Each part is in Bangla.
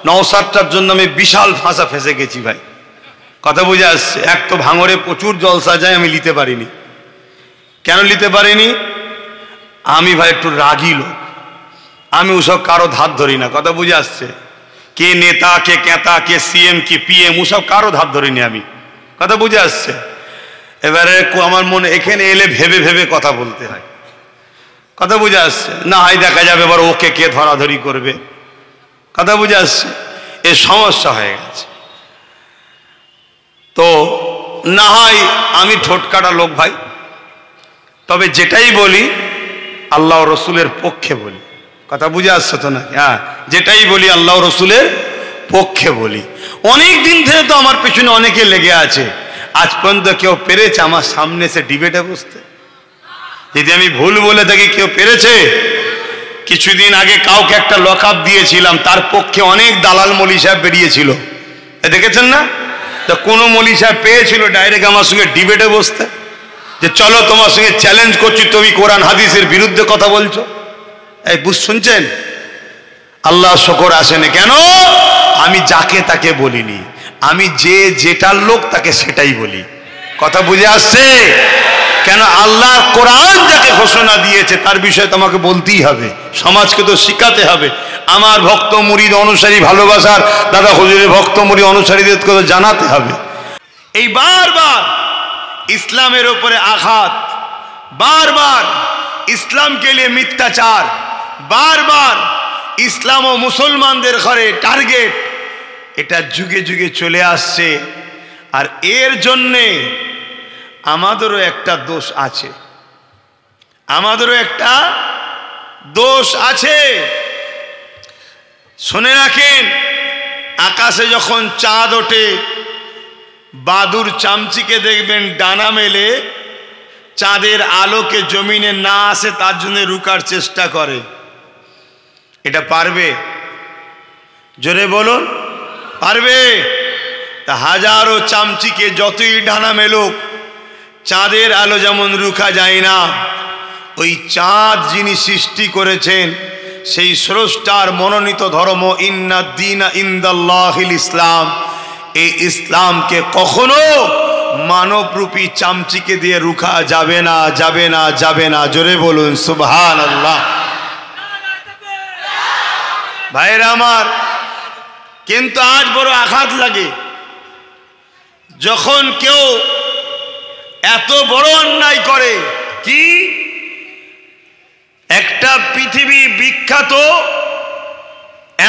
নওশাদটার জন্য আমি বিশাল ফাঁসা ফেসে গেছি ভাই, কথা বুঝে আসছে। এক তো ভাঙড়ে প্রচুর জলসা যায়, আমি নিতে পারিনি। কেন নিতে পারিনি? আমি ভাই একটু রাগী লোক, আমি ওসব কারো ধার ধরি না, কথা বুঝে আসছে। কে নেতা, কে কেতা, কে সিএম, কে পিএম, ওসব কারো ধার ধরিনি আমি, কথা বুঝে আসছে। এবারে আমার মনে এখানে এলে ভেবে ভেবে কথা বলতে হয়, কথা বুঝে আসছে। না হয় দেখা যাবে এবার ওকে কে ধরাধরি করবে, কথা বুঝে আসছে। এ সমস্যা হয়ে গেছে। তো না হয় আমি ঠোঁটকাটা লোক ভাই, তবে যেটাই বলি আল্লাহ রসুলের পক্ষে বলি, কথা বুঝে আসছে তো না? হ্যাঁ, যেটাই বলি আল্লাহ রসুলের পক্ষে বলি। অনেক দিন থেকে তো আমার পেছনে অনেকে লেগে আছে, আজ পর্যন্ত কেউ পেরেছে আমার সামনে এসে ডিবেটে বসতে? যদি আমি ভুল বলে থাকি, কেউ পেরেছে? কিছুদিন আগে কাউকে একটা লকআপ দিয়েছিলাম, তার পক্ষে অনেক দালাল মৌলী সাহেব বেরিয়েছিল, দেখেছেন না? তো কোনো মৌলী সাহেব পেয়েছিল ডাইরেক্ট আমার সঙ্গে ডিবেটে বসতে, যে চলো তোমার সঙ্গে চ্যালেঞ্জ করছি, তুমি কোরআন হাদিসের বিরুদ্ধে কথা বলছো? এই বুঝ শুনছেন? আল্লাহ শকর আসেনি। কেন? আমি যাকে তাকে বলিনি, আমি যে যেটার লোক তাকে সেটাই বলি, কথা বুঝে আসছে? কেন? আল্লাহর কোরআন যাকে ঘোষণা দিয়েছে তার বিষয়ে তোমাকে বলতেই হবে, সমাজকে তো শিখাতে হবে। আমার ভক্ত মুরিদ অনুসারী ভালোবাসার দাদা হুজুরের ভক্ত মুরিদ অনুসারীদের কথা জানাতে হবে। এই বারবার ইসলামের উপরে আঘাত, বারবার ইসলামকে নিয়ে মিথ্যাচার, বারবার ইসলাম ও মুসলমানদের ঘরে টার্গেট, এটা যুগে যুগে চলে আসছে। আর এর জন্যে আমাদেরও একটা দোষ আছে, আমাদেরও একটা দোষ আছে। শুনে রাখেন, আকাশে যখন চাঁদ ওঠে, বাদুর চামচিকে দেখবেন ডানা মেলে চাঁদের আলোকে জমিনে না আসে তার জন্য রুকার চেষ্টা করে। এটা পারবে? জোরে বলুন, পারবে? তা হাজারো চামচিকে যতই ডানা মেলুক, চাঁদের আলো যেমন রুখা যায় না, ওই চাঁদ যিনি সৃষ্টি করেছেন সেই স্রষ্টার মনোনীত ধর্ম ইন্নাদ্দীনা ইনদাল্লাহিল ইসলাম, এই ইসলামকে কখনো মানবরূপী চামচিকে দিয়ে রুখা যাবে না, যাবে না, যাবে না। জোরে বলুন সুবহানাল্লাহ। ভাইরা আমার, কিন্তু আজ বড় আঘাত লাগে যখন কেউ এত বড় অন্যায় করে। কি? একটা পৃথিবী বিখ্যাত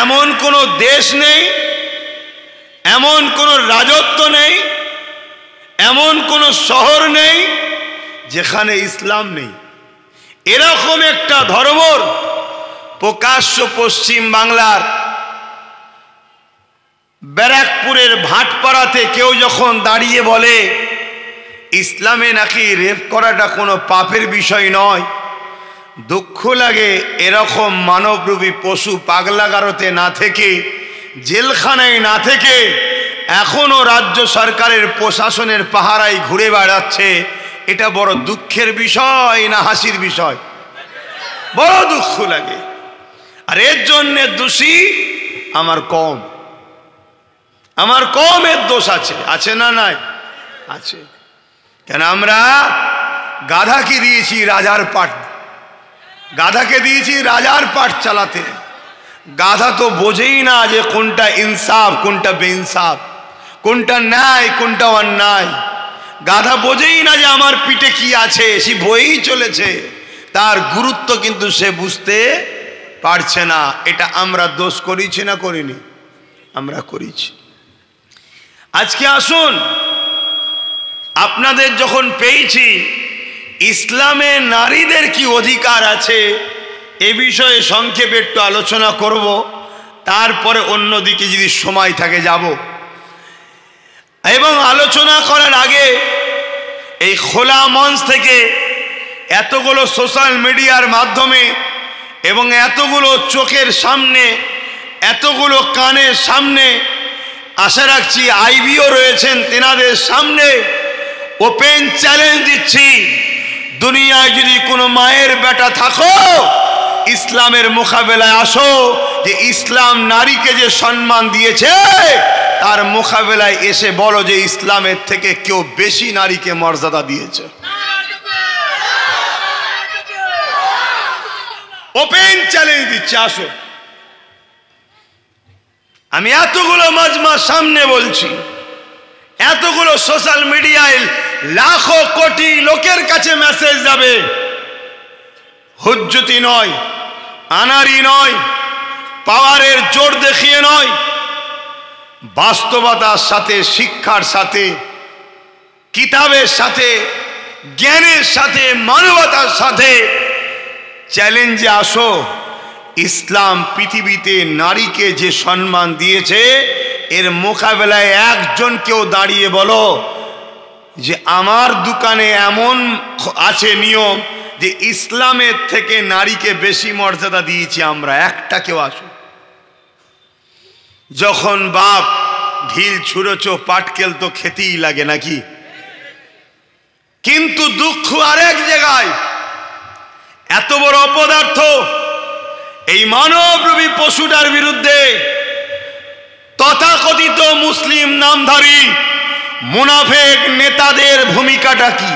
এমন কোন দেশ নেই, এমন কোন রাজত্ব নেই, এমন কোন শহর নেই যেখানে ইসলাম নেই। এরকম একটা ধর্মর প্রকাশ্য পশ্চিম বাংলার ব্যারাকপুরের ভাটপাড়াতে কেউ যখন দাঁড়িয়ে বলে ইসলামে নাকি রেপ করাটা কোনো পাপের বিষয় নয়, দুঃখ লাগে এরকম মানবরূপী পশু পাগলাগারতে না থেকে, জেলখানায় না থেকে এখনো রাজ্য সরকারের প্রশাসনের পাহারায় ঘুরে বেড়াচ্ছে। এটা বড় দুঃখের বিষয় না হাসির বিষয়? বড় দুঃখ লাগে। আর এর জন্য দোষী আমার কম, আমার কমের দোষ আছে, আছে না? নাই? আছে। কেন? আমরা গাধাকে দিয়েছি রাজার পাট, গাধাকে দিয়েছি রাজার পাট চালাতে। গাধা তো বোঝেই না যে কোনটা ইনসাফ, কোনটা বেইনসাফ, কোনটা ন্যায়, কোনটা অন্যায়। গাধা বোঝেই না যে আমার পিঠে কি আছে, সে বয়েই চলেছে, তার গুরুত্ব কিন্তু সে বুঝতে পারছে না। এটা আমরা দোষ করেছি না করিনি? আমরা করেছি। আজকে আসুন, আপনাদের যখন পেয়েছি ইসলামে নারীদের কি অধিকার আছে এ বিষয়ে সংক্ষেপে একটু আলোচনা করব, তারপরে অন্যদিকে যদি সময় থাকে যাব। এবং আলোচনা করার আগে এই খোলা মঞ্চ থেকে এতগুলো সোশ্যাল মিডিয়ার মাধ্যমে এবং এতগুলো চোখের সামনে, এতগুলো কানের সামনে আশা রাখছি আইবিও রয়েছেন, তেনাদের সামনে ওপেন চ্যালেঞ্জ দিচ্ছি, দুনিয়ায় যদি কোনো মায়ের বেটা থাকো ইসলামের মোকাবেলায় আসো, যে ইসলাম নারীকে যে সম্মান দিয়েছে, তার মোকাবেলায় এসে বলো যে ইসলামের থেকে কেউ বেশি নারীকে মর্যাদা দিয়েছে। ওপেন চ্যালেঞ্জ দিচ্ছে, আসো। আমি এতগুলো মাজমা সামনে বলছি, এতগুলো সোশ্যাল মিডিয়ায় লাখো কোটি লোকের কাছে মেসেজ যাবে, হুজ্জতি নয়, আনারি নয়, পাওয়ারের জোর দেখিয়ে নয়, বাস্তবতার সাথে, শিক্ষার সাথে, কিতাবের সাথে, জ্ঞানের সাথে, মানবতার সাথে চ্যালেঞ্জে আসো। ইসলাম পৃথিবীতে নারীকে যে সম্মান দিয়েছে, এর মোকাবেলায় একজন কেউ দাঁড়িয়ে বলো যে আমার দোকানে এমন আছে নিয়ম যে ইসলামের থেকে নারীকে বেশি মর্যাদা দিয়েছি আমরা, একটা কেউ আসো। যখন বাপ ঢিল ছুঁড়েছ, পাটকেল তো খেতেই লাগে নাকি? কিন্তু দুঃখ আরেক জায়গায়, এত বড় অপদার্থ এই মানবরূপী পশুটার বিরুদ্ধে তথাকথিত মুসলিম নামধারী মুনাফেক নেতাদের ভূমিকাটা কি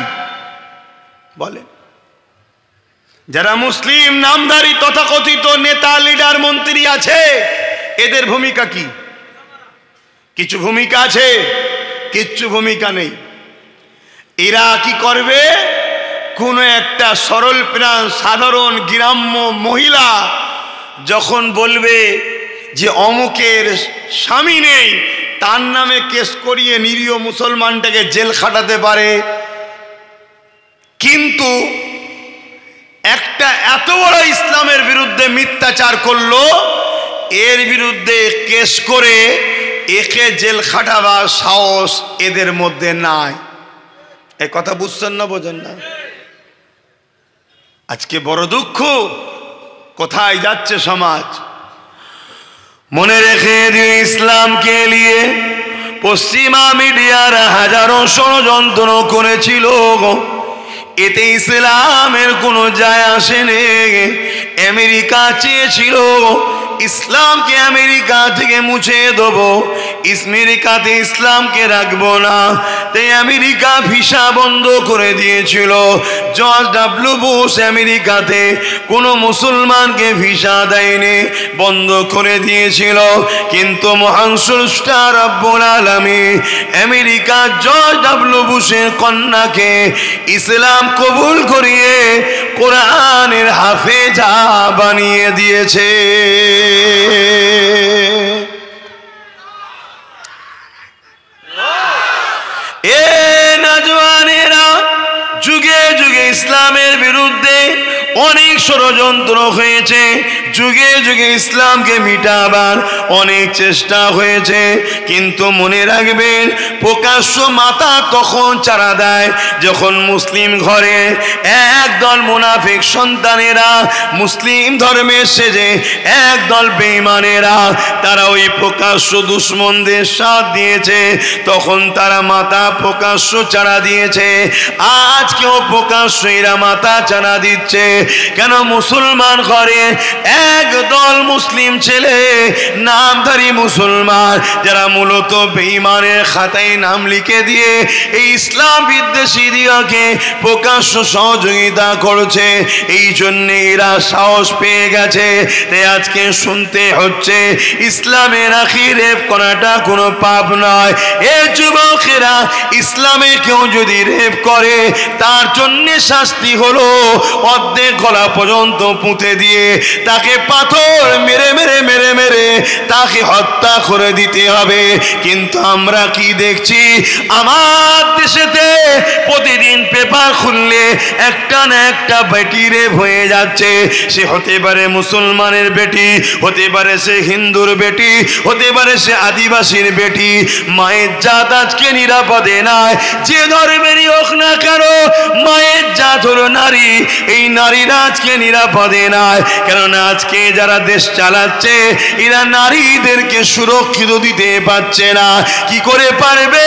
বলেন? যারা মুসলিম নামধারী তথাকথিত নেতা, লিডার, মন্ত্রী আছে, এদের ভূমিকা কি? কিছু ভূমিকা আছে, কিচ্ছু ভূমিকা নেই। এরা কি করবে? কোন একটা সরল প্রাণ সাধারণ গ্রাম্য মহিলা যখন বলবে যে অমুকের স্বামী নেই, তার নামে কেস করিয়ে নিরীহ মুসলমানটাকে জেল খাটাতে পারে। কিন্তু একটা এত বড় ইসলামের বিরুদ্ধে মিথ্যাচার করলো, এর বিরুদ্ধে কেস করে একে জেল খাটাবার সাহস এদের মধ্যে নাই। এই কথা বুঝছেন না, বোঝেন না? আজকে বড় দুঃখ, কোথায় যাচ্ছে সমাজ? মনে রেখে দিও, ইসলামকে নিয়ে পশ্চিমা মিডিয়ারা হাজারো ষড়যন্ত্র করেছিল, এতে ইসলামের কোনো যায় আসেনি। আমেরিকা চেয়েছিল ইসলামকে আমেরিকা থেকে মুছে দেবো, আমেরিকাতে ইসলামকে রাখবো না, তাই আমেরিকা ভিসা বন্ধ করে দিয়েছিল। জর্জ ডাব্লিউ বুশ আমেরিকাতে কোনো মুসলমানকে ভিসা দেয়নি, বন্ধ করে দিয়েছিল। কিন্তু মহান স্রষ্টা রব্বুল আলামিন আমেরিকা জর্জ ডাব্লিউ বুশের কন্যাকে ইসলাম কবুল করিয়ে কোরআনের হাফেজা বানিয়ে দিয়েছে। এ নওজওয়ানেরা, যুগে যুগে ইসলামের বিরুদ্ধে অনেক ষড়যন্ত্র হয়েছে, যুগে যুগে ইসলামকে মিটাবার অনেক চেষ্টা হয়েছে। কিন্তু মনে রাখবেন, প্রকাশ্য মাথা তখন চারা দেয় যখন মুসলিম ঘরে একদল মুনাফিক সন্তানেরা, মুসলিম ধর্মের সেজে একদল বেঈমানেরা, তারা ওই প্রকাশ্য দুশ্মনদের সাথ দিয়েছে, তখন তারা মাথা প্রকাশ্য চারা দিয়েছে। আজকেও প্রকাশ্য এরা মাথা চারা দিচ্ছে। কেন? মুসলমান ঘরে একদল মুসলিম ছেলে, নামধারী মুসলমান, যারা মূলত বেঈমানের খাতায় নাম লিখে দিয়ে এই ইসলাম বিদ্বেষী দিয়াকে প্রকাশ্য সহযোগিতা করছে। এই জন্য এরা সাহস পেয়ে গেছে। তাই আজকে শুনতে হচ্ছে ইসলামের আখি রেপ করাটা কোনো পাপ নয়। এ যুবকেরা, ইসলামে কেউ যদি রেপ করে, তার জন্য শাস্তি হলো অর্ধেক গলা পর্যন্ত পুঁতে দিয়ে তাকে পাথর মেরে মেরে মেরে মেরে তাকে হত্যা করে দিতে হবে। কিন্তু আমরা কি দেখছি? আমার দেশেতে প্রতিদিন পেপার খুললে একটা না একটা বেটি রেপ হয়ে যাচ্ছে। সে হতে পারে মুসলমানের বেটি, হতে পারে সে হিন্দুর বেটি, হতে পারে সে আদিবাসীর বেটি। মায়ের জাত আজকে নিরাপদে নাই, যে ধর্মেরই হোক না কেন, মায়ের জাত হলো নারী। এই নারীরা আজকে নিরাপদে নাই, কেননা আজকে যারা দেশ চালাচ্ছে এরা নারীদেরকে সুরক্ষিত দিতে পারছে না। কি করে পারবে?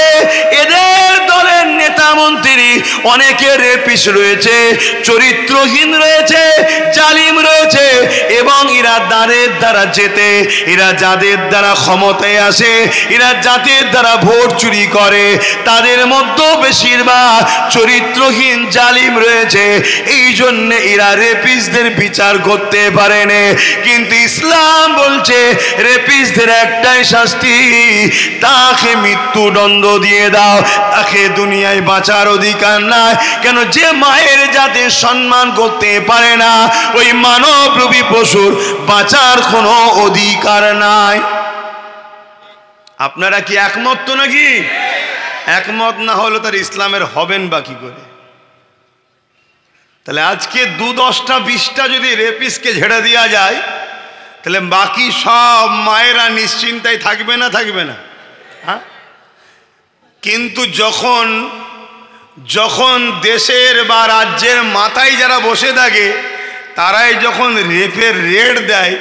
এদের দলের নেতা নেতা মন্ত্রী, অনেকে রেপিস রয়েছে, চরিত্রহীন রয়েছে, জালিম রয়েছে, এবং এরা দ্বারের দ্বারা যেতে, এরা যাদের দ্বারা ক্ষমতায় আসে, এরা যাদের দ্বারা ভোট চুরি করে, তাদের মধ্যে বেশিরভাগ চরিত্রহীন জালিম রয়েছে। এই জন্য এরা রেপিসদের বিচার করতে পারেনি। কিন্তু ইসলাম বলছে রেপিসদের একটাই শাস্তি, তাকে মৃত্যুদণ্ড দিয়ে দাও, তাকে দুনিয়ায় বাঁচার অধিকার নাই। কেন? যে মায়ের যাতে সম্মান করতে পারে না, ওই মানবরূপী পশুর বাঁচার কোনো অধিকার নাই। আপনারা কি একমত তো নাকি? একমত না হলে তার ইসলামের হবেন বা কি করে? তাহলে আজকে 10টা 20টা যদি রেপিসকে ঝেড়ে দেওয়া যায়, তাহলে বাকি সব মায়েরা নিশ্চিন্তায় থাকবে না? থাকবে না? হ্যাঁ। কিন্তু যখন দেশের বা রাজ্যের মাথায় যারা বসে থাকে, তারাই যখন রেপের রেড দেয়,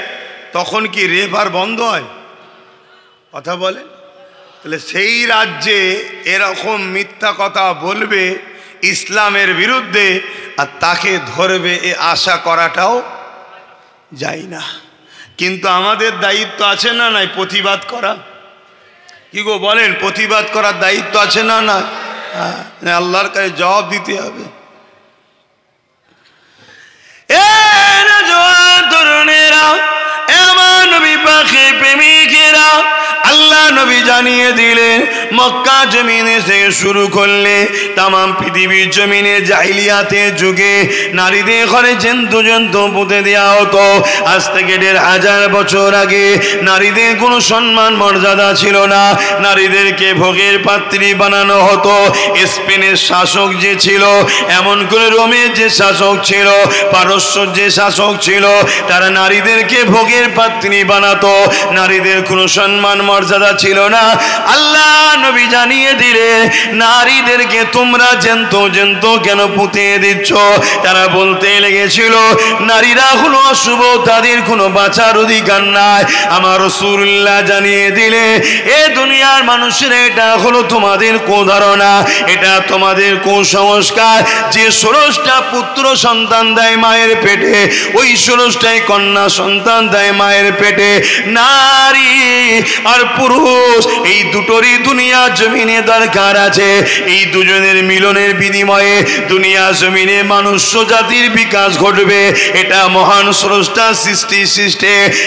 তখন কি রেপ আর বন্ধ হয়? কথা বলে। তাহলে সেই রাজ্যে এরকম মিথ্যা কথা বলবে ইসলামের বিরুদ্ধে, আর তাকে ধরবে এ আশা করাটাও যায় না। কিন্তু আমাদের দায়িত্ব আছে না নাই প্রতিবাদ করা? কি গো বলেন, প্রতিবাদ করার দায়িত্ব আছে না না? আল্লাহর কাছে জবাব দিতে হবে। তরুণেরা, এমন নবী পাখি প্রেমিকেরা, আল্লাহ নবী জানিয়ে দিলেন মক্কা জমিনে থেকে শুরু করলে তামাম পৃথিবীর জমিনে জাহিলিয়াতের যুগে নারীদের ঘরে জন্তু পুঁতে দেওয়া হতো। আজ থেকে 1500 বছর আগে নারীদের কোনো সম্মান মর্যাদা ছিল না, নারীদেরকে ভোগের পাত্রী বানানো হতো। স্পেনের শাসক যে ছিল, এমন করে রোমের যে শাসক ছিল, পারস্যর যে শাসক ছিল, তারা নারীদেরকে ভোগের পাত্রী বানাতো। নারীদের কোনো সম্মান মর্যাদা ছিল না। আল্লাহ নবী জানিয়ে দিলে নারীদেরকে তোমরা জন্তু কেন পুঁতে দিচ্ছ? তারা বলতে লেগেছিল নারীরা হলো অশুভ, তাদের কোনো বাঁচার অধিকার নাই। আমার রাসূলুল্লাহ জানিয়ে দিলে এ দুনিয়ার মানুষের এটা হলো তোমাদের কুধারণা, এটা তোমাদের কুসংস্কার। যে 16টা পুত্র সন্তান দেয় মায়ের পেটে, ওই 16টাই কন্যা সন্তান দেয় মায়ের পেটে। নারী আর পুরুষ এই দুটোরই দুনিয়া জমিনে দরকার আছে। এই দুজনের মিলনের বিনিময়ে দুনিয়া জমিনে মনুষ্য জাতির বিকাশ ঘটবে। এটা মহান স্রষ্টার সৃষ্টি।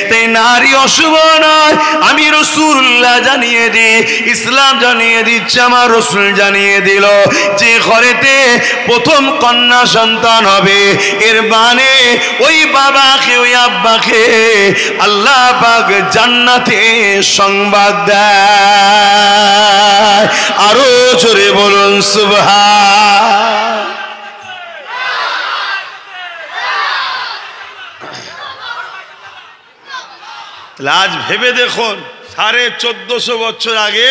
তাই নারী অশুভ নয়, আমি রাসূলুল্লাহ জানিয়ে দিই, ইসলাম জানিয়ে দিচ্ছে, আমার রাসূল জানিয়ে দিল যে ঘরেতে প্রথম কন্যা সন্তান হবে, এর মানে ওই বাবাকে, ওই আব্বাকে আল্লাহ পাক জান্নাতে সংবাদ দেয়। আরো জোরে বলুন সুবহান। আজ ভেবে দেখুন, 1450 বছর আগে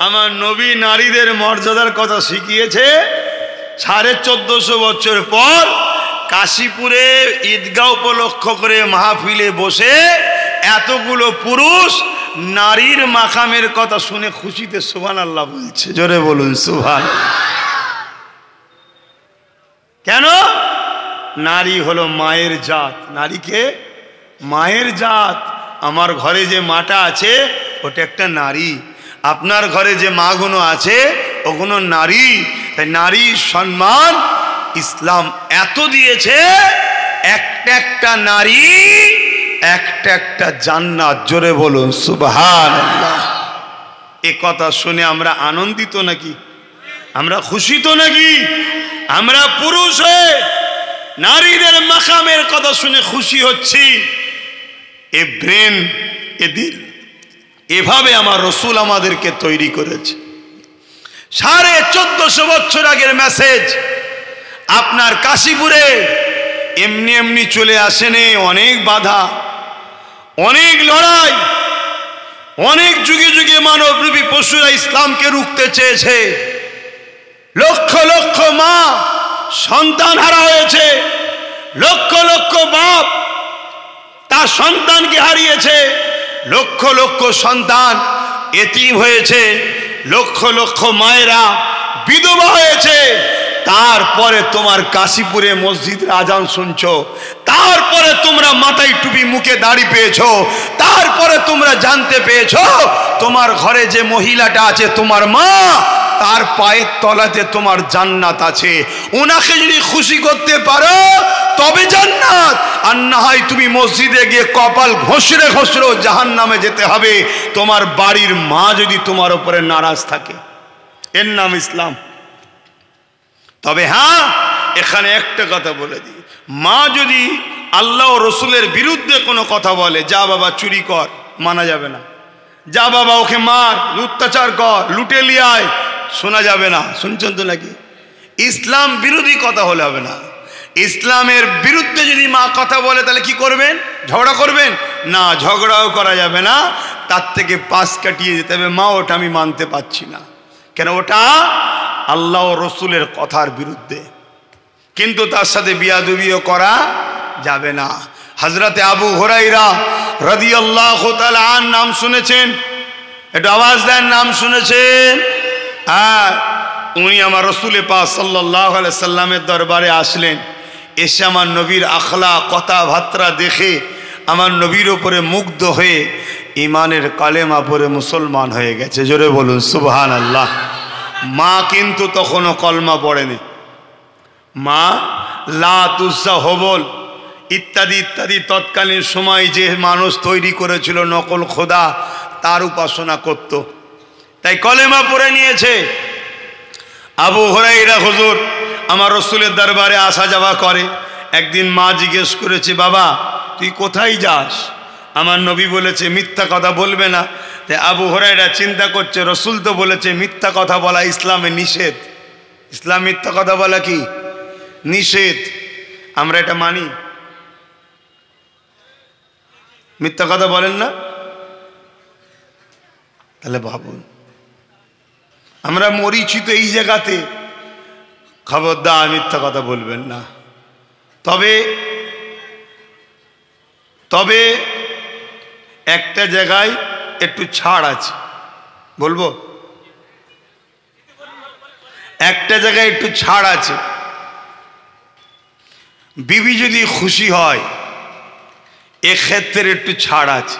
আমার নবী নারীদের মর্যাদার কথা শিখিয়েছে। 1450 বছর পর কাশীপুরে ঈদগাহ উপলক্ষ করে মাহফিলে বসে এতগুলো পুরুষ নারীর মাকামের কথা শুনে খুশিতে সুবহানাল্লাহ বলছে। জোরে বলুন সুবহানাল্লাহ। কেন? নারী হলো মায়ের জাত। নারীকে মায়ের জাত। আমার ঘরে যে মাটা আছে ওটা একটা নারী, আপনার ঘরে যে মাগুলো আছে ওগুলো নারী। তাই নারীর সম্মান ইসলাম এত দিয়েছে, একটা নারী একটা জান্নাত। জোরে বলুন সুবহানাল্লাহ। এ কথা শুনে আমরা আনন্দিত নাকি? আমরা খুশি তো নাকি? আমরা পুরুষ হয়ে নারীদের মাকামের কথা শুনে খুশি হচ্ছি। এ ব্রেন, এ দিল, এভাবে আমার রাসূল আমাদেরকে তৈরি করেছে। 1450 বছর আগের মেসেজ আপনার কাশীপুরে এমনি এমনি চলে আসেনি। অনেক বাধা, অনেক লড়াই, অনেক যুগে যুগে মানবরূপী পশুরা ইসলামকে রুখতে চেয়েছে। লক্ষ লক্ষ মা সন্তান হারা হয়েছে, লক্ষ লক্ষ বাপ তার সন্তানকে হারিয়েছে, লক্ষ লক্ষ সন্তান এতিম হয়েছে, লক্ষ লক্ষ মায়েরা বিধবা হয়েছে, তারপরে তোমার কাশীপুরে মসজিদের আজান শুনছো, তারপরে তোমরা মাথায় টুপি মুখে দাড়ি পেয়েছো, তারপরে তোমরা জানতে পেয়েছো তোমার ঘরে যে মহিলাটা আছে তোমার মা, তার পায়ের তলাতে তোমার জান্নাত আছে। ওনাকে যদি খুশি করতে পারো তবে জান্নাত, আর না হয় তুমি মসজিদে গিয়ে কপাল ঘষরে ঘষরেও জাহান্নামে যেতে হবে, তোমার বাড়ির মা যদি তোমার উপরে নারাজ থাকে। এর নাম ইসলাম। তবে হ্যাঁ, এখানে একটা কথা বলে দিই, মা যদি আল্লাহ ও রসুলের বিরুদ্ধে কোনো কথা বলে, যা বাবা চুরি কর, মানা যাবে না। যা বাবা ওকে মার, অত্যাচার কর, লুটে লিয়ে আয়, শোনা যাবে না। শুনছেন তো নাকি? ইসলাম বিরোধী কথা হলে হবে না। ইসলামের বিরুদ্ধে যদি মা কথা বলে তাহলে কি করবেন? ঝগড়া করবেন না, ঝগড়াও করা যাবে না, তার থেকে পাশ কাটিয়ে যেতে হবে। মা ওটা আমি মানতে পারছি না, কেন ওটা আল্লাহ ও রসুলের কথার বিরুদ্ধে, কিন্তু তার সাথে বিয়াদবিও করা যাবে না। হযরতে আবু হুরায়রা রাদিয়াল্লাহু তাআলা আন নাম শুনেছেন? একটু আওয়াজ দেন, নাম শুনেছেন? হ্যাঁ, উনি আমার রসুল পাক সাল্লাল্লাহু আলাইহি সাল্লামের দরবারে আসলেন। এসে আমার নবীর আখলাক কথাবার্তা দেখে আমার নবীর উপরে মুগ্ধ হয়ে ইমানের কালেমা পড়ে মুসলমান হয়ে গেছে। জোরে বলুন সুবহানাল্লাহ। মা কিন্তু তখনও কলমা পড়েনি। মা লাত, উজ্জা, হবল ইত্যাদি ইত্যাদি তৎকালীন সময় যে মানুষ তৈরি করেছিল নকল খোদা, তার উপাসনা করত, তাই কলেমা পড়ে নিয়েছে। আবু হুরায়রা হুজুর আমার রসুলের দরবারে আসা যাওয়া করে। একদিন মা জিজ্ঞেস করেছে, বাবা তুই কোথায় যাস? আমার নবী বলেছে মিথ্যা কথা বলবে না। তাই আবু হুরায়রা চিন্তা করছে, রসুল তো বলেছে মিথ্যা কথা বলা ইসলামে নিষেধ। ইসলাম মিথ্যা কথা বলা কি নিষেধ, আমরা এটা মানি। মিথ্যা কথা বলেন না? তাহলে ভাবুন, আমরা মরিছি তো এই জায়গাতে। খবরদার মিথ্যা কথা বলবেন না। তবে একটা জায়গায় একটু ছাড় আছে, বলবো? একটা জায়গায় একটু ছাড় আছে। বিবি যদি খুশি হয় এক্ষেত্রে একটু ছাড় আছে।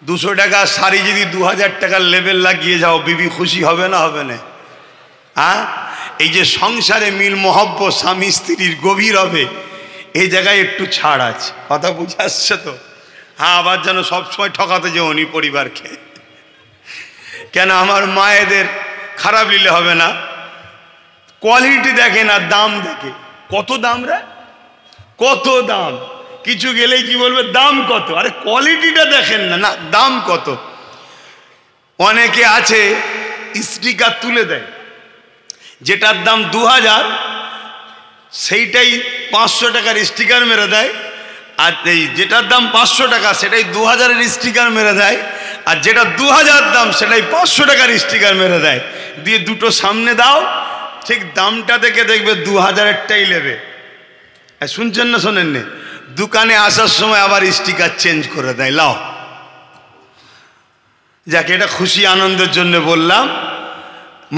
200 টাকা শাড়ি যদি 2000 টাকার লেবেল লাগিয়ে যাও, বিবি খুশি হবে না? হবে না? হ্যাঁ, এই যে সংসারে মিল মহব্বত স্বামী স্ত্রীর গভীর হবে, এই জায়গায় একটু ছাড় আছে। কথা বুঝে আসছে তো? হ্যাঁ, আবার যেন সবসময় ঠকাতে যে উনি পরিবারকে, কেন আমার মায়েদের খারাপ নিলে হবে না। কোয়ালিটি দেখে না, দাম দেখে। কত দাম রে, কত দাম। কিছু গেলেই কি বলবে, দাম কত? আরে কোয়ালিটিটা দেখেন না, না দাম কত। অনেকে আছে স্টিকার তুলে দেয়, যেটার দাম 2000 সেইটাই 500 টাকার স্টিকার মেরে দেয়, আর এই যেটার দাম 500 টাকা সেটাই 2000-এর স্টিকার মেরে দেয়, আর যেটা 2000 দাম সেটাই 500 টাকার স্টিকার মেরে দেয়। দিয়ে দুটো সামনে দাও, ঠিক দামটা দেখে দেখবে 2000-এরটাই নেবে। শুনছেন না শোনেননি? দোকানে আসার সময় আবার স্টিকার চেঞ্জ করে দেয়। লাও, যাকে এটা খুশি আনন্দের জন্য বললাম।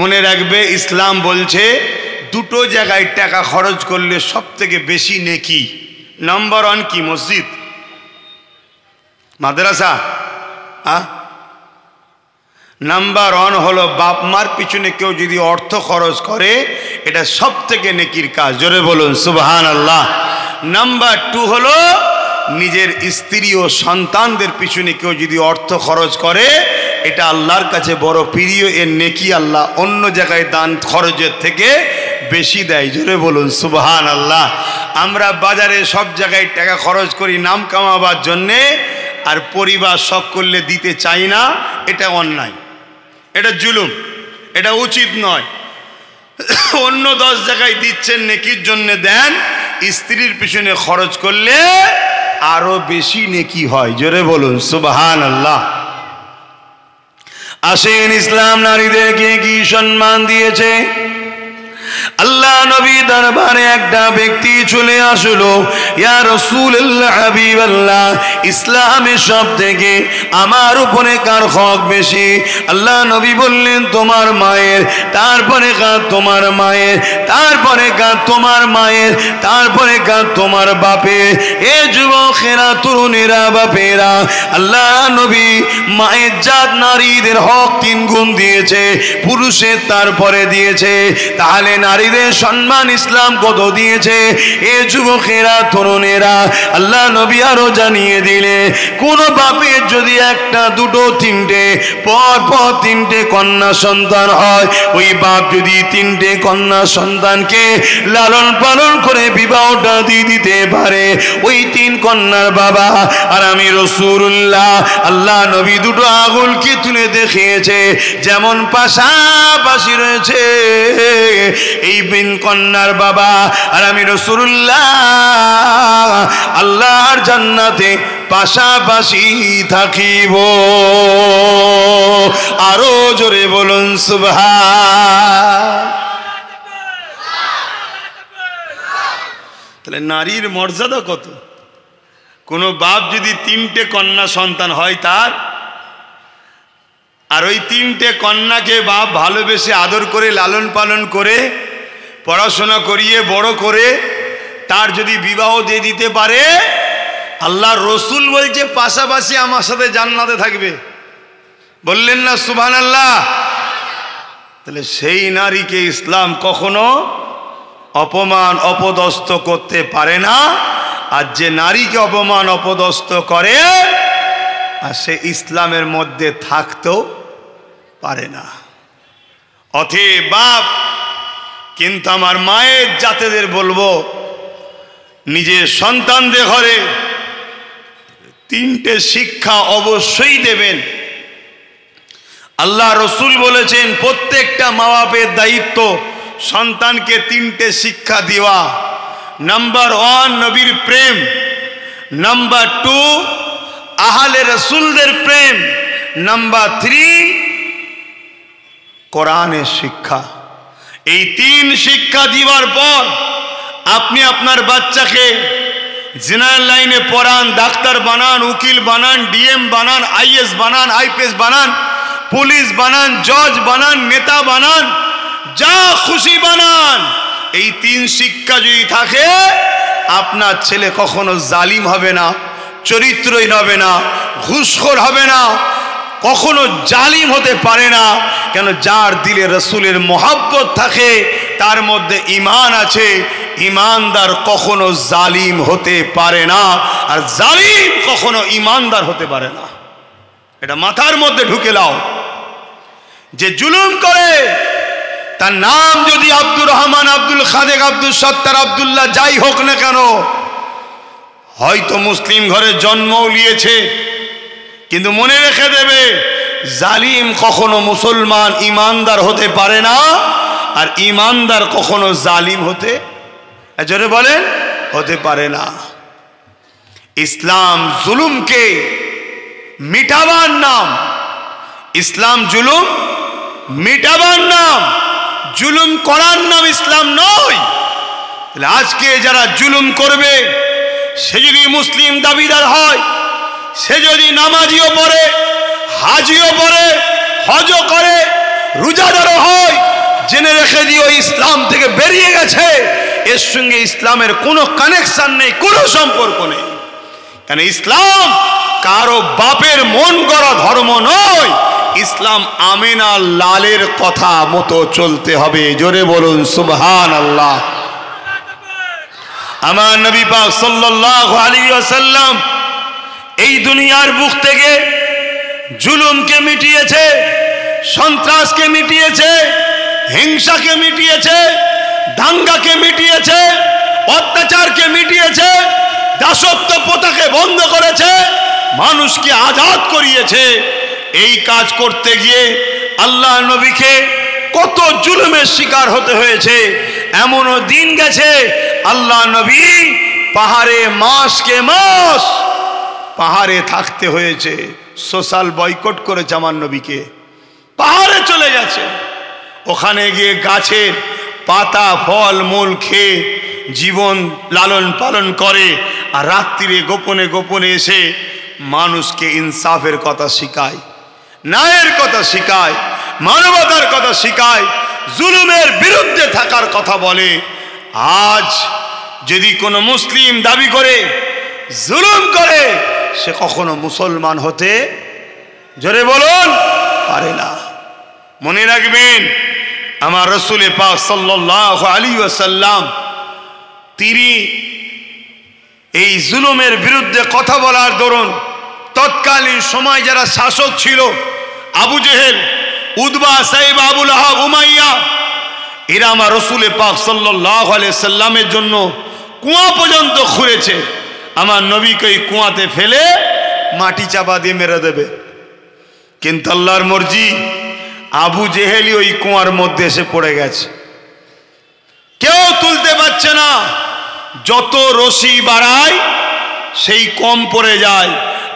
মনে রাখবে, ইসলাম বলছে দুটো জায়গায় টাকা খরচ করলে সব থেকে বেশি নেকি। নাম্বার 1 কি? মসজিদ, মাদ্রাসা। নাম্বার 1 হলো বাপ মার পিছনে কেউ যদি অর্থ খরচ করে, এটা সব থেকে নেকির কাজ। জোরে বলুন সুবহানাল্লাহ। নাম্বার 2 হলো নিজের স্ত্রী ও সন্তানদের পিছনে কেউ যদি অর্থ খরচ করে, এটা আল্লাহর কাছে বড় প্রিয়। এর নেকি আল্লাহ অন্য জায়গায় দান খরচের থেকে বেশি দেয়। জোরে বলুন সুবহানাল্লাহ। আমরা বাজারে সব জায়গায় টাকা খরচ করি নাম কামাবার জন্যে, আর পরিবার শখ করলে দিতে চাই না। এটা অন্যায়, এটা জুলুম, এটা উচিত নয়। অন্য 10 জায়গায় দিচ্ছেন, নেকির জন্য দেন। স্ত্রীর পিছনে খরচ করলে আরো বেশি নেকি হয়। জোরে বলুন সুবহানাল্লাহ। আসেন, ইসলাম নারীদেরকে কি সম্মান দিয়েছে। আল্লাহ নবী দরবারে একটা ব্যক্তি চলে আসলো, ইয়া রাসূলুল্লাহ, হাবিবাল্লাহ, ইসলামের সব থেকে আমার উপরে কার হক বেশি? আল্লাহ নবী বললেন তোমার মায়ের, তারপরে কার তোমার মায়ের, তারপরে কার তোমার মায়ের, তারপরে কার তোমার বাপের। এ যুবকেরা, তরুণেরা, বাপেরা, আল্লাহ নবী মায়ের জাত নারীদের হক 3 গুণ দিয়েছে, পুরুষের তারপরে দিয়েছে। তাহলে নারীদের সম্মান ইসলাম কত দিয়েছে? এ যুবকেরা, তরুণেরা, আল্লাহ নবী আরো জানিয়ে দিলে কোন বাপের যদি 1টা 2টো 3টে পর পর 3টে কন্যা সন্তান হয়, ওই বাপ যদি 3টে কন্যা সন্তানকে লালন পালন করে বিবাহটা দিয়ে দিতে পারে, ওই 3 কন্যার বাবা আর আমি রাসূলুল্লাহ, আল্লাহ নবী 2টো আঙুলকে তুলে দেখিয়েছে যেমন পাশাপাশি রয়েছে, এই 3 কন্যার বাবা আর আমি রাসূলুল্লাহ আল্লাহর জান্নাতে পাশাপাশি থাকিব। আরো জোরে বলুন সুবহান। তাহলে নারীর মর্যাদা কত! কোন বাপ যদি 3টে কন্যা সন্তান হয় তার, আর ওই 3টে কন্যাকে বাপ ভালোবেসে আদর করে লালন পালন করে পড়াশোনা করিয়ে বড় করে তার যদি বিবাহ দিয়ে দিতে পারে, আল্লাহ রসুল বলছে পাশাপাশি আমার সাথে জান্নাতে থাকবে। বললেন না সুবহানাল্লাহ? তাহলে সেই নারীকে ইসলাম কখনো অপমান অপদস্থ করতে পারে না। আর যে নারীকে অপমান অপদস্থ করে আর সে ইসলামের মধ্যে থাকতেও পারে না। অতএব বাপ, কিন্তু আমার মায়ের জাতেদের বলবো, নিজের সন্তানদের ঘরে 3টে শিক্ষা অবশ্যই দেবেন। আল্লাহ রসুল বলেছেন প্রত্যেকটা মা বাপের দায়িত্ব সন্তানকে 3টে শিক্ষা দেওয়া। নাম্বার 1 নবীর প্রেম, নাম্বার 2 আহলে রসুলদের প্রেম, নাম্বার 3 কোরআনের শিক্ষা। এই 3 শিক্ষা দেওয়ার পর আপনি আপনার বাচ্চাকে জিনার লাইনে পড়ান, ডাক্তার বানান, উকিল বানান, ডিএম বানান, আইএস বানান, আইপিএস বানান, পুলিশ বানান, জজ বানান, নেতা বানান, যা খুশি বানান। এই 3 শিক্ষা যদি থাকে, আপনার ছেলে কখনো জালিম হবে না, চরিত্রহীন হবে না, ঘুষখোর হবে না, কখনো জালিম হতে পারে না। কেন? যার দিলে রসুলের মহব্বত থাকে, তার মধ্যে ঈমান আছে। ঈমানদার কখনো জালিম হতে পারে না, আর জালিম কখনো ঈমানদার হতে পারে না। এটা মাথার মধ্যে ঢুকে লাও। যে জুলুম করে তার নাম যদি আব্দুর রহমান, আব্দুল খাদেক, আব্দুল সত্তার, আব্দুল্লাহ যাই হোক না কেন, হয়তো মুসলিম ঘরে জন্মও নিয়েছে, কিন্তু মনে রেখে দেবে জালিম কখনো মুসলমান ঈমানদার হতে পারে না, আর ঈমানদার কখনো জালিম হতে, জোরে বলেন, হতে পারে না। ইসলাম জুলুমকে মিটাবার নাম, ইসলাম জুলুম মিটাবার নাম, জুলুম করার নাম ইসলাম নয়। তাহলে আজকে যারা জুলুম করবে, সে যদি মুসলিম দাবিদার হয়, সে যদি নামাজিও পড়ে, হাজিও পড়ে, হজও করে, রোজাদারও হয়, জেনে রেখে দিও ইসলাম থেকে বেরিয়ে গেছে। এর সঙ্গে ইসলামের কোনো কানেকশন নেই, কোনো সম্পর্ক নেই। কেন? ইসলাম কারো বাপের মন গড়া ধর্ম নয়। ইসলাম আমিনা লালের কথা মতো চলতে হবে। জোরে বলুন সুবহানাল্লাহ। আমার নবী পাক সাল্লাল্লাহু আলাইহি ওয়াসাল্লাম এই দুনিয়ার বুক থেকে জুলুমকে মিটিয়েছে, সন্ত্রাসকে মিটিয়েছে, হিংসাকে মিটিয়েছে, দাঙ্গাকে মিটিয়েছে, অত্যাচারকে মিটিয়েছে, দাসত্ব প্রথাকে বন্ধ করেছে, মানুষকে আজাদ করিয়েছে। এই কাজ করতে গিয়ে আল্লাহ নবীকে কত জুলুমের শিকার হতে হয়েছে। এমনও দিন গেছে আল্লাহ নবী পাহাড়ে মাসকে মাস পাহাড়ে থাকতে হয়েছে। সোশ্যাল বয়কট করেছে আমার নবীকে, পাহাড়ে চলে গেছে, ওখানে গিয়ে গাছের পাতা ফল মূল খেয়ে জীবন লালন পালন করে, আর রাত্রিরে গোপনে গোপনে এসে মানুষকে ইনসাফের কথা শিখায়, ন্যায়ের কথা শিখায়, মানবতার কথা শিখায়, জুলুমের বিরুদ্ধে থাকার কথা বলে। আজ যদি কোনো মুসলিম দাবি করে জুলুম করে, সে কখনো মুসলমান হতে, জোরে বলুন, পারে না। মনে রাখবেন, আমার রাসূল পাক সাল্লাল্লাহু আলাইহি ওয়াসাল্লাম তিনি এই জুলুমের বিরুদ্ধে কথা বলার দরুন তৎকালীন সময় যারা শাসক ছিল, আবু জেহেল, উতবা, সাইবা, আবু লাহাব, উমাইয়া, এরা আমার রাসূল পাক সাল্লাল্লাহু আলাইহি সাল্লামের জন্য কুয়া পর্যন্ত খুঁড়েছে। আমার নবীকে ওই কুয়াতে ফেলে মাটি চাপা দিয়ে মেরে দেবে, কিন্তু আল্লাহর মর্জি, আবু জেহেলই ওই কুয়ার মধ্যে এসে পড়ে গেছে, কেউ তুলতে পারছে না। যত রশি বাড়ায় সেই কম পড়ে যায়।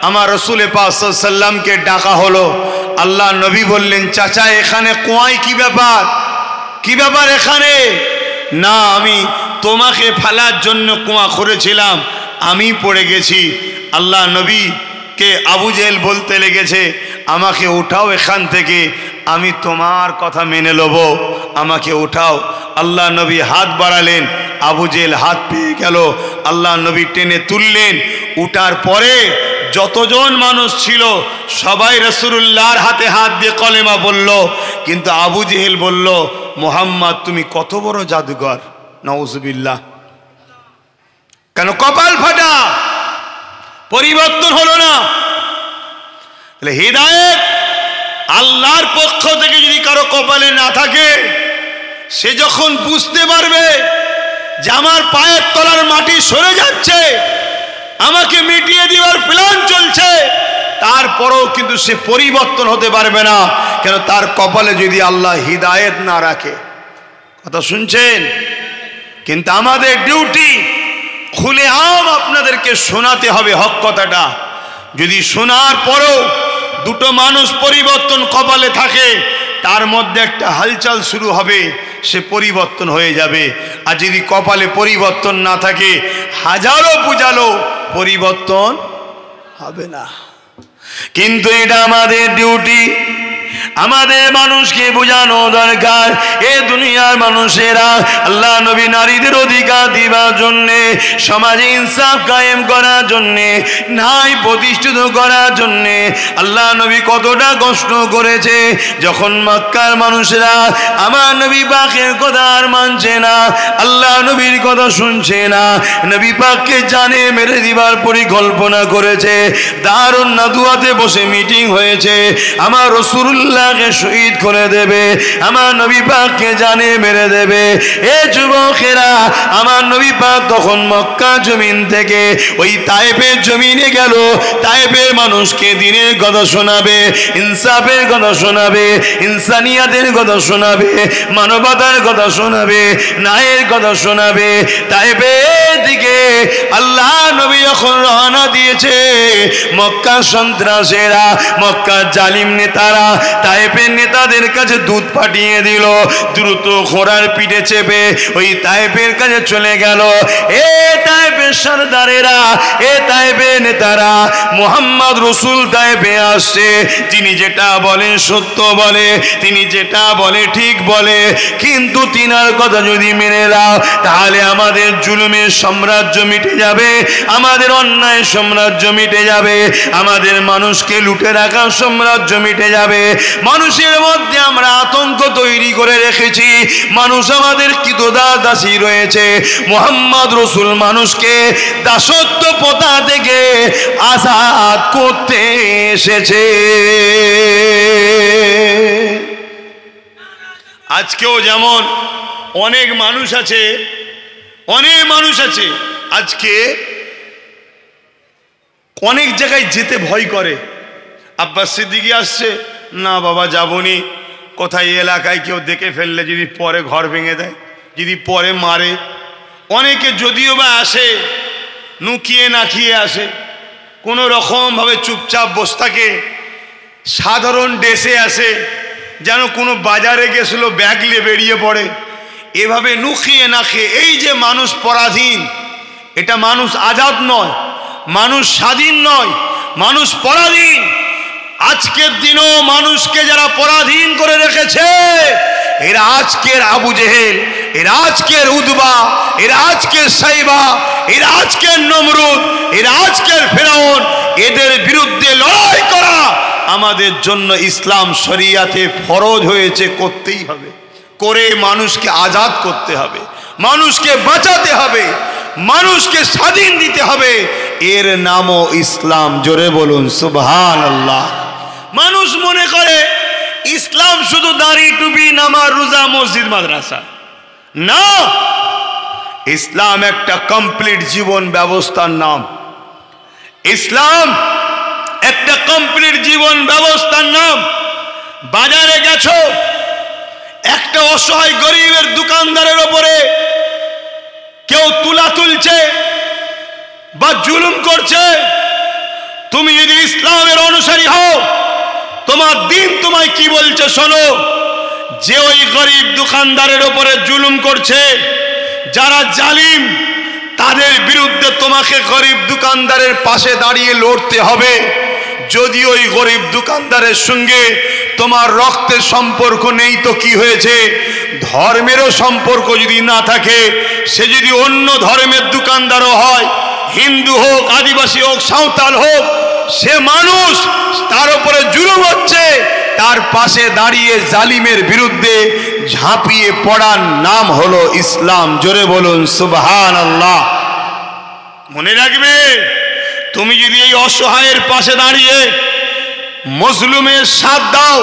আমার রাসূল পাক সাল্লাল্লাহু আলাইহি সাল্লামকে ডাকা হলো। আল্লাহ নবী বললেন, চাচা এখানে কুয়ায় কি ব্যাপার, কি ব্যাপার এখানে? না, আমি তোমাকে ফেলার জন্য কুয়া করেছিলাম, আমি পড়ে গেছি। আল্লাহ নবীকে আবু জেহেল বলতে লেগেছে, আমাকে উঠাও এখান থেকে, আমি তোমার কথা মেনে নেব, আমাকে উঠাও। আল্লাহ নবী হাত বাড়ালেন, আবু জেহেল হাত পেয়ে গেল, আল্লাহ নবী টেনে তুললেন। উঠার পরে যতজন মানুষ ছিল সবাই রাসূলুল্লাহর হাতে হাত দিয়ে কলেমা বলল, কিন্তু আবু জেহেল বলল, মুহাম্মদ তুমি কত বড় জাদুকর, নাউজুবিল্লাহ। কেন? কপাল ফাটা, পরিবর্তন হলো না। তাহলে হিদায়াত আল্লাহর পক্ষ থেকে যদি কারো কপালে না থাকে, সে যখন বুঝতে পারবে যে আমার পায়ের তলার মাটি সরে যাচ্ছে, আমাকে মিটিয়ে দেওয়ার প্ল্যান চলছে, তারপরেও কিন্তু সে পরিবর্তন হতে পারবে না। কেন? তার কপালে যদি আল্লাহ হিদায়াত না রাখে। কথা শুনছেন? কিন্তু আমাদের ডিউটি খুলে আম আপনাদেরকে শোনাতে হবে হক কথাটা। যদি শোনার পরেও দুটো মানুষ পরিবর্তন কপালে থাকে, তার মধ্যে একটা হালচাল শুরু হবে, সে পরিবর্তন হয়ে যাবে। আর যদি কপালে পরিবর্তন না থাকে, হাজারো বুঝালো পরিবর্তন হবে না। কিন্তু এটা আমাদের ডিউটি, আমাদের মানুষকে বোঝানো দরকার। এ দুনিয়ার মানুষেরা আল্লাহ নবী নারীদের অধিকার দিবার জন্যে, সমাজে ইনসাফ কায়েম করার জন্যে, ন্যায় প্রতিষ্ঠিত করার জন্যে আল্লাহ নবী কতটা কষ্ট করেছে। যখন মক্কার মানুষেরা আমার নবী পাকের কথা আর মানছে না, আল্লাহ নবীর কথা শুনছে না, নবী পাককে জানে মেরে দিবার পরিকল্পনা করেছে। দারুন নাদুয়াতে বসে মিটিং হয়েছে, আমার রাসূলুল্লাহকে শহীদ করে দেবে, আমার নবী পাককে জানে মেরে দেবে। এ যুবকেরা, আমার নবী পাক তখন মক্কা জমিন থেকে ওই তায়েফের জমিনে গেল। তায়েফের মানুষকে দ্বীনের কথা শোনাবে, ইনসাফের কথা শোনাবে, ইনসানিয়াতের কথা শোনাবে, মানবতার কথা শোনাবে, ন্যায়ের কথা শোনাবে। তায়েফের দিকে আল্লাহ নবী যখন রওনা দিয়েছে, মক্কা সন্ত্রাসীরা, মক্কা জালিম নেতারা তায়েফের নেতাদের কাছে দূত পাঠিয়ে দিল, দ্রুত ঘোড়ার পিঠে চেপে ওই তায়েফের কাছে চলে গেল। এ তায়েফের সরদারেরা, এ তায়েফের নেতারা, মুহাম্মদ রাসূল তায়েফে আসছে, তিনি যেটা বলেন সত্য বলে, তিনি যেটা বলে ঠিক বলে, কিন্তু তিনার কথা যদি মেনে নাও, তাহলে আমাদের জুলুমের সাম্রাজ্য মিটে যাবে, আমাদের অন্যায় সাম্রাজ্য মিটে যাবে, আমাদের মানুষকে লুটে রাখার সাম্রাজ্য মিটে যাবে। মানুষের মধ্যে আমরা আতঙ্ক তৈরি করে রেখেছি, মানুষ আমাদের কৃতদাসী রয়েছে। মুহাম্মদ রাসূল মানুষকে দাসত্ব প্রথা থেকে আজাদ করতে এসেছে। আজকেও যেমন অনেক মানুষ আছে, অনেক মানুষ আছে আজকে অনেক জায়গায় যেতে ভয় করে। আব্বাস সিদ্দিকী আসছে, না বাবা যাবনি, কোথায় এলাকায় কেউ দেখে ফেললে যদি পরে ঘর ভেঙে দেয়, যদি পরে মারে। অনেকে যদিও বা আসে, নুকিয়ে নাকিয়ে আসে, কোনো রকমভাবে চুপচাপ বসে থাকে, সাধারণ ড্রেসে আসে, যেন কোনো বাজারে গেছিল ব্যাগ নিয়ে বেরিয়ে পড়ে। এভাবে নুকিয়ে নাকিয়ে, এই যে মানুষ পরাধীন, এটা মানুষ আজাদ নয়, মানুষ স্বাধীন নয়, মানুষ পরাধীন। আজকের দিনও মানুষকে যারা পরাধীন করে রেখেছে, এরা আজকের আবু জেহেল, এরা আজকের উদবা, এরা আজকের সাইবা, এরা আজকের নমরুদ, এরা আজকের ফেরাউন। এদের বিরুদ্ধে লড়াই করা আমাদের জন্য ইসলাম শরিয়াতে ফরজ হয়েছে, করতেই হবে। করে মানুষকে আজাদ করতে হবে, মানুষকে বাঁচাতে হবে, মানুষকে স্বাধীন দিতে হবে। এর নামও ইসলাম। জোরে বলুন সুবহানাল্লাহ। মানুষ মনে করে ইসলাম শুধু দাড়ি টুপি নামাজ রোজা মসজিদ মাদ্রাসা না, ইসলাম একটা কমপ্লিট জীবন ব্যবস্থার নাম। ইসলাম একটা কমপ্লিট জীবন ব্যবস্থার নাম। বাজারে গেছো, একটা অসহায় গরিবের দোকানদারের ওপরে কেউ তুলা তুলছে বা জুলুম করছে, তুমি যদি ইসলামের অনুসারী হও, তোমার দিন তোমায় কি বলছে শোনো। যে ওই গরিব দোকানদারের ওপরে জুলুম করছে, যারা জালিম, তাদের বিরুদ্ধে তোমাকে গরিব দোকানদারের পাশে দাঁড়িয়ে লড়তে হবে। যদি ওই গরিব দোকানদারের সঙ্গে তোমার রক্তের সম্পর্ক নেই তো কি হয়েছে, ধর্মেরও সম্পর্ক যদি না থাকে, সে যদি অন্য ধর্মের দোকানদারও হয়, হিন্দু হোক, আদিবাসী হোক, সাঁওতাল হোক, সে মানুষ, তার উপরে জুলুম হচ্ছে, তার পাশে দাঁড়িয়ে জালিমের বিরুদ্ধে ঝাঁপিয়ে পড়ার নাম হলো ইসলাম। জোরে বলুন সুবহানাল্লাহ। মনে রাখবে, তুমি যদি এই অসহায়ের পাশে দাঁড়িয়ে মজলুমের সাথ দাও,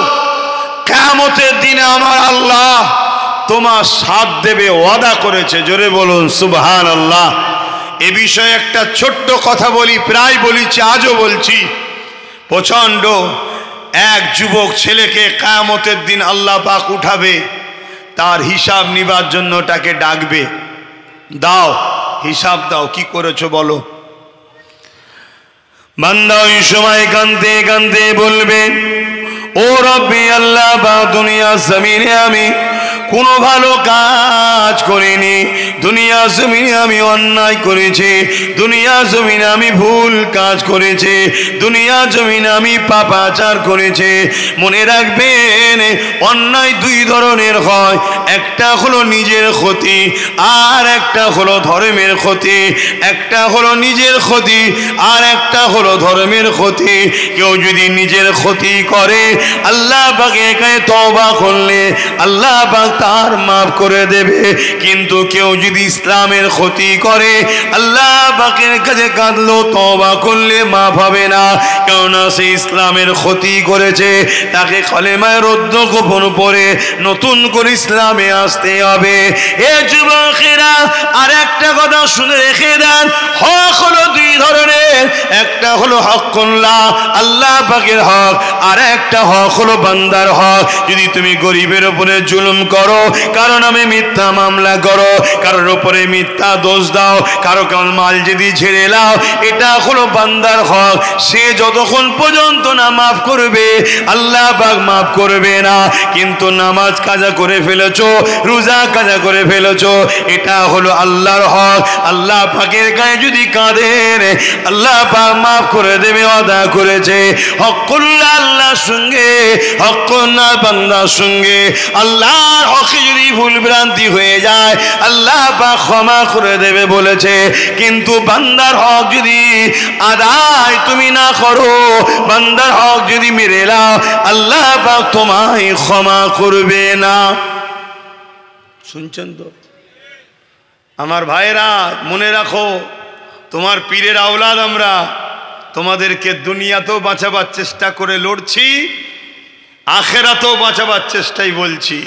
কিয়ামতের দিনে আমার আল্লাহ তোমার সাথ দেবে, ওয়াদা করেছে। জোরে বলুন সুবহানাল্লাহ। এ বিষয়ে একটা ছোট্ট কথা বলি, প্রায় বলেছি, আজও বলছি। প্রচণ্ড এক যুবক ছেলেকে কিয়ামতের দিন আল্লাহ পাক উঠাবে, তার হিসাব নিবার জন্য তাকে ডাকবে, দাও হিসাব দাও, কি করেছো বলো। বান্দা ওই সময় কাঁদতে কাঁদতে বলবে, ও রব্বি আল্লাহ, বা দুনিয়া জমিনে আমি কোনো ভালো কাজ করিনি, দুনিয়া জমিনে আমি অন্যায় করেছি, দুনিয়া জমিনে আমি ভুল কাজ করেছি, দুনিয়া জমিনে আমি পাপাচার করেছি। মনে রাখবেন, অন্যায় দুই ধরনের হয়, একটা হলো নিজের ক্ষতি, আর একটা হলো ধর্মের ক্ষতি। একটা হলো নিজের ক্ষতি, আর একটা হলো ধর্মের ক্ষতি। কেউ যদি নিজের ক্ষতি করে, আল্লাহ পাকের কাছে তওবা করলে আল্লাহ পাক তার মাফ করে দেবে। কিন্তু কেউ যদি ইসলামের ক্ষতি করে, আল্লাহ পাকের কাছে কাঁদলো, তওবা করলে মাফ হবে না, কেননা সে ইসলামের ক্ষতি করেছে। তাকে কলেমায় রদ্দ গোপন পড়ে নতুন করে ইসলামে আসতে হবে। এ যুবকেরা, আর একটা কথা শুনে রেখে দেন, হক হলো দুই ধরনের। একটা হলো হকুল্লাহ, আল্লাহ পাকের হক, আর একটা হক হলো বান্দার হক। যদি তুমি গরিবের উপরে জুলুম করো, কারো নামে মিথ্যা মামলা করো, কারোর উপরে মিথ্যা দোষ দাও, কারো মাল যদি ছেড়ে নাও, এটা হলো বান্দার হক। সে যতক্ষণ পর্যন্ত না মাফ করবে, আল্লাহ পাক মাফ করবে না। কিন্তু নামাজ কাজা করে ফেলেছো, রোজা কাজা করে ফেলেছো, এটা হলো আল্লাহর হক। আল্লাহ পাকের গায়ে যদি কাঁদেন, আল্লাহ পাক মাফ করে দেবে, ওয়াদা করেছে। হকুল্লাহ আল্লাহর সঙ্গে, হকুল্লাহ বান্দার সঙ্গে। আল্লাহর হকে যদি ভুল ভ্রান্তি হয়ে যায়, আল্লাহ পাক ক্ষমা করে দেবে বলেছে। কিন্তু বান্দার হক যদি আদায় তুমি না করো, বান্দার হক যদি মেরে নাও, আল্লাহ পাক তোমায় ক্ষমা করবে না। শুনছেন তো আমার ভাইরা? মনে রাখো, তোমার পীরের আওলাদ আমরা, তোমাদেরকে দুনিয়াতেও বাঁচাবার চেষ্টা করে লড়ছি, আখেরাতেও বাঁচাবার চেষ্টাই বলছি।